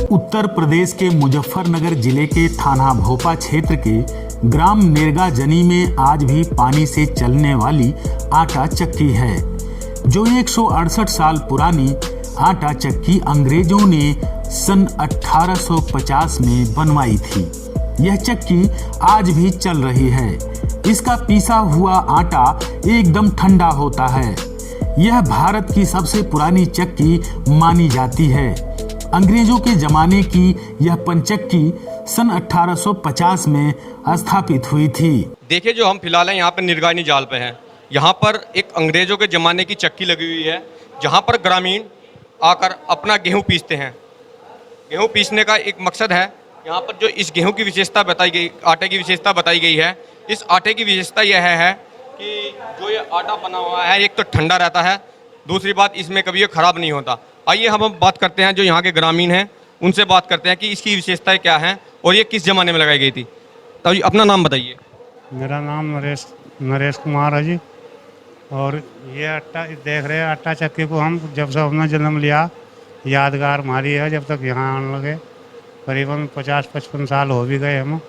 उत्तर प्रदेश के मुजफ्फरनगर जिले के थाना भोपा क्षेत्र के ग्राम नेरगा जनी में आज भी पानी से चलने वाली आटा चक्की है। जो 168 साल पुरानी आटा चक्की अंग्रेजों ने सन 1850 में बनवाई थी। यह चक्की आज भी चल रही है। इसका पीसा हुआ आटा एकदम ठंडा होता है। यह भारत की सबसे पुरानी चक्की मानी जाती है। अंग्रेजों के जमाने की यह पंचक्की सन 1850 में स्थापित हुई थी। देखिए, जो हम फिलहाल हैं यहाँ पर निर्गानी जाल पे हैं। यहाँ पर एक अंग्रेजों के ज़माने की चक्की लगी हुई है, जहाँ पर ग्रामीण आकर अपना गेहूँ पीसते हैं। गेहूँ पीसने का एक मकसद है। यहाँ पर जो इस गेहूँ की विशेषता बताई गई, आटे की विशेषता बताई गई है, इस आटे की विशेषता यह है कि जो ये आटा बना हुआ है, एक तो ठंडा रहता है, दूसरी बात इसमें कभी ये ख़राब नहीं होता। आइए हम बात करते हैं जो यहाँ के ग्रामीण हैं, उनसे बात करते हैं कि इसकी विशेषताएँ क्या हैं और ये किस ज़माने में लगाई गई थी। तो अपना नाम बताइए। मेरा नाम नरेश कुमार है जी। और ये आटा देख रहे हैं, आटा चक्की को हम जब से हमने जन्म लिया, यादगार हमारी है। जब तक यहाँ आने लगे करीबन 50-55 साल हो भी गए हम।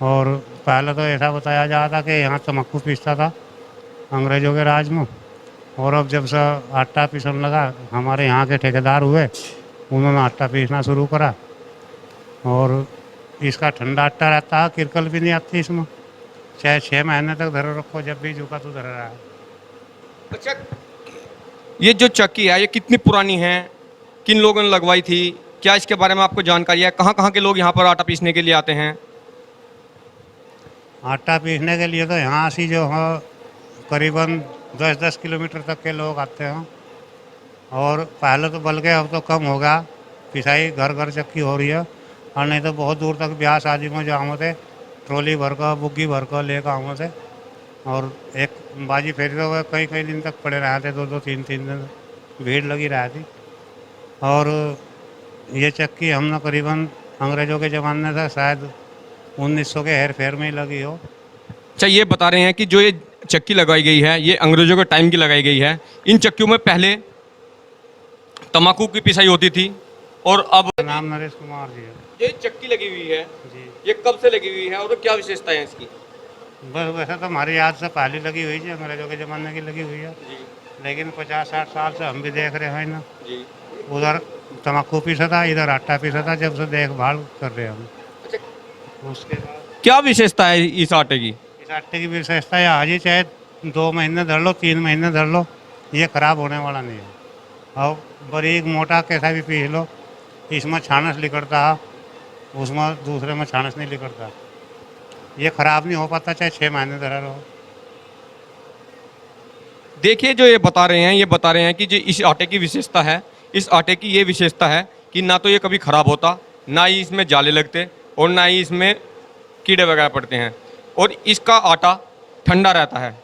और पहले तो ऐसा बताया जाता था कि यहाँ तम्बाकू पीसता था अंग्रेज़ों के राज में। और अब जब से आटा पीसने लगा, हमारे यहाँ के ठेकेदार हुए, उन्होंने आटा पीसना शुरू करा। और इसका ठंडा आटा रहता है, किरकल भी नहीं आती इसमें। चाहे 6 महीने तक धरे रखो, जब भी झुका तो धरे रहा है। अच्छा, ये जो चक्की है ये कितनी पुरानी है, किन लोगों ने लगवाई थी, क्या इसके बारे में आपको जानकारी है? कहाँ कहाँ के लोग यहाँ पर आटा पीसने के लिए आते हैं? आटा पीसने के लिए तो यहाँ से जो है करीबन 10-10 किलोमीटर तक के लोग आते हैं। और पहले तो बल्कि अब तो कम होगा, पिसाई घर घर चक्की हो रही है। और नहीं तो बहुत दूर तक ब्याह शादी में जो आम थे, ट्रॉली भर कर, बुग्गी भर कर लेकर आम थे। और एक बाजी फेरते हुए कई दिन तक पड़े रहे थे, 2-2, 3-3 दिन भीड़ लगी रही थी। और ये चक्की हमने करीबन अंग्रेज़ों के ज़माने से शायद 1900 के हेर फेर में ही लगी हो। अच्छा, ये बता रहे हैं कि जो ये चक्की लगाई गई है ये अंग्रेज़ों के टाइम की लगाई गई है। इन चक्कियों में पहले तम्बाकू की पिसाई होती थी और अब नाम नरेश कुमार जी है। ये चक्की लगी हुई है जी, ये कब से लगी हुई है और क्या विशेषता है इसकी? बस वैसे तो हमारी याद से पहले लगी हुई थी, अंग्रेज़ों के ज़माने की लगी हुई है। जी लेकिन 50-60 साल से हम भी देख रहे हैं ना, जी। उधर तम्बाकू पीसा था, इधर आटा पीसा था। जब से देखभाल कर रहे हैं हम। अच्छा, उसके बाद क्या विशेषता है इस आटे की? इस आटे की विशेषता यह आज ही, चाहे 2 महीने धर लो, 3 महीने धर लो, ये ख़राब होने वाला नहीं है। और बारीक मोटा कैसा भी पीस लो, इसमें छानस निकलता है, उसमें दूसरे में छानस नहीं निकलता। ये ख़राब नहीं हो पाता, चाहे 6 महीने धरा रहो। देखिए, जो ये बता रहे हैं कि जो इस आटे की विशेषता है, इस आटे की ये विशेषता है कि ना तो ये कभी ख़राब होता, ना ही इसमें जाले लगते और ना ही इसमें कीड़े वगैरह पड़ते हैं। और इसका आटा ठंडा रहता है।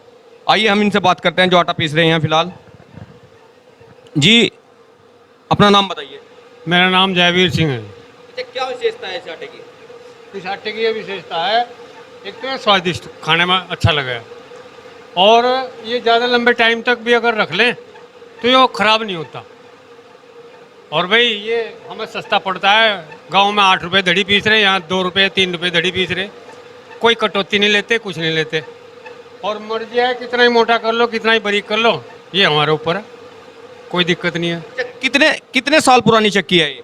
आइए हम इनसे बात करते हैं जो आटा पीस रहे हैं फिलहाल। जी, अपना नाम बताइए। मेरा नाम जयवीर सिंह है। अच्छा, क्या विशेषता है इस आटे की? इस आटे की ये विशेषता है, एक तो ये स्वादिष्ट, खाने में अच्छा लगे, और ये ज़्यादा लंबे टाइम तक भी अगर रख लें तो ये ख़राब नहीं होता। और भाई ये हमें सस्ता पड़ता है। गांव में 8 रुपये दड़ी पीस रहे, यहाँ 2 रुपये 3 रुपये दड़ी पीस रहे। कोई कटौती नहीं लेते, कुछ नहीं लेते। और मर्जी है कितना ही मोटा कर लो, कितना ही बारीक कर लो, ये हमारे ऊपर है, कोई दिक्कत नहीं है। अच्छा, कितने साल पुरानी चक्की है ये?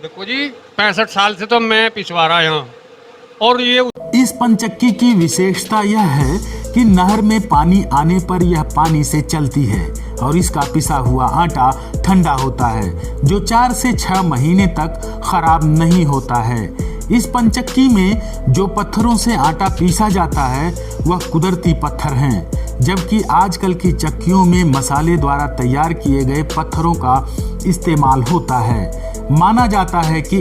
देखो जी, 65 साल से तो मैं पिसवा रहा यहाँ। और ये इस पंचक्की की विशेषता यह है कि नहर में पानी आने पर यह पानी से चलती है और इसका पिसा हुआ आटा ठंडा होता है, जो 4 से 6 महीने तक खराब नहीं होता है। इस पंचक्की में जो पत्थरों से आटा पीसा जाता है वह कुदरती पत्थर हैं, जबकि आजकल की चक्कियों में मसाले द्वारा तैयार किए गए पत्थरों का इस्तेमाल होता है। माना जाता है कि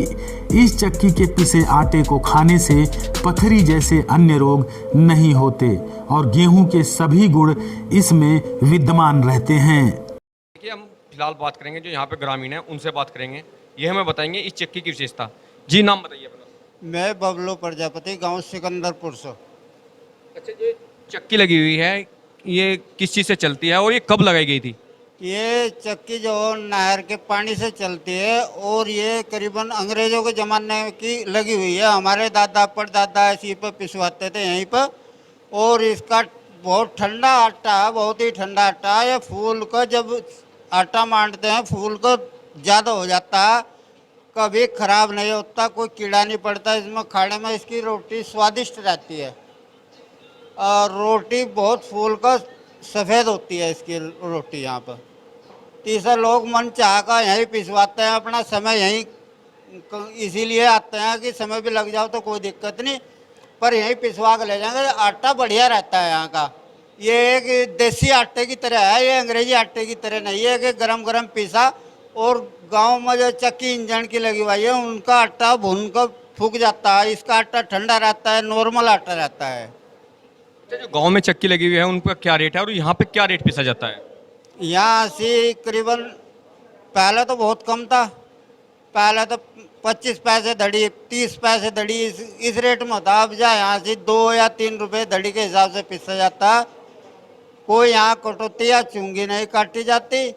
इस चक्की के पिसे आटे को खाने से पथरी जैसे अन्य रोग नहीं होते और गेहूं के सभी गुण इसमें विद्यमान रहते हैं। देखिए, हम फिलहाल बात करेंगे जो यहाँ पे ग्रामीण हैं, उनसे बात करेंगे। ये हमें बताएंगे इस चक्की की विशेषता। जी, नाम बताइए अपना। मैं बबलू प्रजापति, गांव सिकंदरपुर से। अच्छा, ये चक्की लगी हुई है, ये किस चीज़ से चलती है और ये कब लगाई गई थी? ये चक्की जो नहर के पानी से चलती है और ये करीबन अंग्रेजों के ज़माने की लगी हुई है। हमारे दादा परदादा इसी पर पिसवाते थे यहीं पर। और इसका बहुत ठंडा आटा है, बहुत ही ठंडा आटा है। ये फूल का जब आटा मांडते हैं फूल को ज़्यादा हो जाता है, कभी ख़राब नहीं होता, कोई कीड़ा नहीं पड़ता इसमें। खाने में इसकी रोटी स्वादिष्ट रहती है और रोटी बहुत फूल का सफ़ेद होती है इसकी रोटी यहाँ पर। तीसरा लोग मन चाह का यहीं पिसवाते हैं, अपना समय यहीं इसीलिए आते हैं कि समय भी लग जाओ तो कोई दिक्कत नहीं, पर यहीं पिसवा के ले जाएंगे। आटा बढ़िया रहता है यहाँ का। ये एक देसी आटे की तरह है, ये अंग्रेजी आटे की तरह नहीं है कि गरम गरम पिसा। और गांव में जो चक्की इंजन की लगी हुई है उनका आटा भून कर फूक जाता है, इसका आटा ठंडा रहता है, नॉर्मल आटा रहता है। अच्छा, जो गांव में चक्की लगी हुई है उन पर क्या रेट है और यहाँ पे क्या रेट पिसा जाता है? यहाँ से करीबन पहले तो बहुत कम था, पहले तो 25 पैसे धड़ी, 30 पैसे धड़ी, इस रेट में होता। अब जा यहाँ से 2 या 3 रुपए धड़ी के हिसाब से पिसा जाता है। कोई यहाँ कटौती या चुंगी नहीं काटी जाती।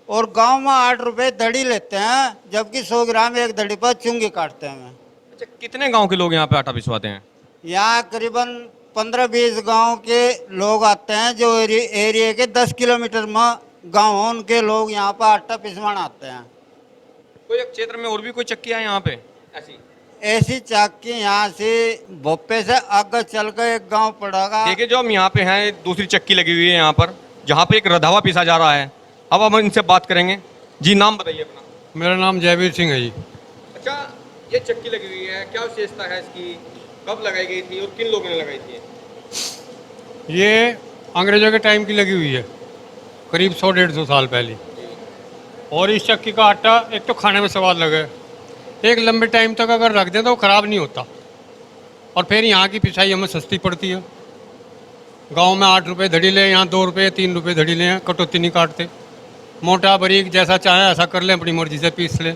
और गांव में 8 रुपए धड़ी लेते हैं, जबकि 100 ग्राम एक धड़ी पर चुंगी काटते हैं। अच्छा, कितने गांव के लोग यहाँ पे आटा पिसवाते हैं? यहाँ करीबन 15-20 गांव के लोग आते हैं, जो एरिया के 10 किलोमीटर में गांव हैं, उनके लोग यहाँ पर आटा पिसवाना आते हैं। कोई एक क्षेत्र में और भी कोई चक्की है यहाँ पे ऐसी? ऐसी चक्की यहाँ से भोपे से आगे चल कर एक गांव पड़ेगा। देखिए, जो हम यहाँ पे हैं दूसरी चक्की लगी हुई है यहाँ पर, जहाँ पे एक रधावा पिसा जा रहा है। अब हम इनसे बात करेंगे। जी, नाम बताइए अपना। मेरा नाम जयवीर सिंह है जी। अच्छा, ये चक्की लगी हुई है, क्या विशेषता है इसकी, कब लगाई गई थी और किन लोगों ने लगाई थी? ये अंग्रेज़ों के टाइम की लगी हुई है, करीब 100-150 साल पहले। और इस चक्की का आटा एक तो खाने में स्वाद लगे, एक लंबे टाइम तक अगर रख दें तो ख़राब नहीं होता। और फिर यहाँ की पिसाई हमें सस्ती पड़ती है। गांव में 8 रुपये धड़ी लें, यहाँ 2 रुपये 3 रुपये धड़ी लें, कटौती नहीं काटते। मोटा बारीक जैसा चाहें ऐसा कर लें, अपनी मर्जी से पीस लें,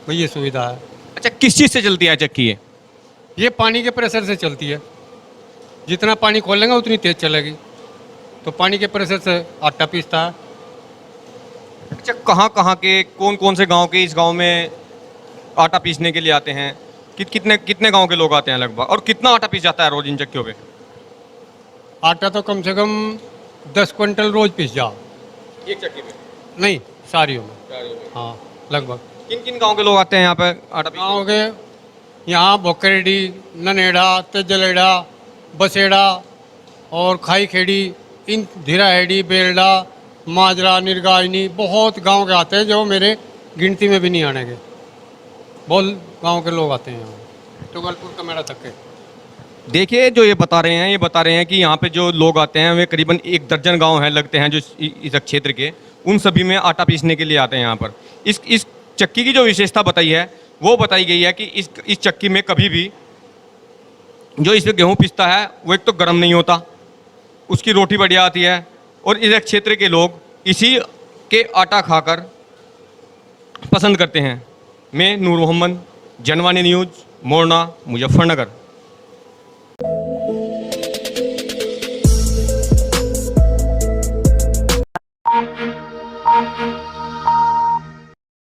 भाई ये सुविधा है। अच्छा, किस चीज़ से चलती है चक्की ये पानी के प्रेशर से चलती है। जितना पानी खोलेंगे उतनी तेज़ चलेगी, तो पानी के प्रेशर से आटा पीसता है। अच्छा, कहाँ कहाँ के कौन कौन से गांव के इस गांव में आटा पीसने के लिए आते हैं? कितने कितने गांव के लोग आते हैं लगभग, और कितना आटा पीस जाता है रोज इन चक्कियों पे? आटा तो कम से कम 10 क्विंटल रोज पीस जाओ। एक चक्की पे? नहीं, सारियों में। हाँ, लगभग। किन किन गांव के लोग आते हैं यहाँ पे आटा पीसने? गाँव के यहाँ बोकरेडी, ननेड़ा, तेजलेड़ा, बसेड़ा और खाई खेड़ी, इन धीराहेड़ी, बेलडा, माजरा, निर्गायनी, बहुत गांव के आते हैं जो मेरे गिनती में भी नहीं आने के। बहुत गांव के लोग आते हैं यहाँ, टुगलपुर कमेड़ा तक के। देखिए, जो ये बता रहे हैं कि यहाँ पे जो लोग आते हैं वे करीबन 1 दर्जन गांव हैं लगते हैं जो इस क्षेत्र के, उन सभी में आटा पीसने के लिए आते हैं यहाँ पर। इस चक्की की जो विशेषता बताई है वो बताई गई है कि इस चक्की में कभी भी जो इसमें गेहूँ पिसता है वो एक तो गर्म नहीं होता, उसकी रोटी बढ़िया आती है, और इस क्षेत्र के लोग इसी के आटा खाकर पसंद करते हैं। मैं नूर मोहम्मद, जनवाणी न्यूज़, मोरना, मुजफ्फरनगर।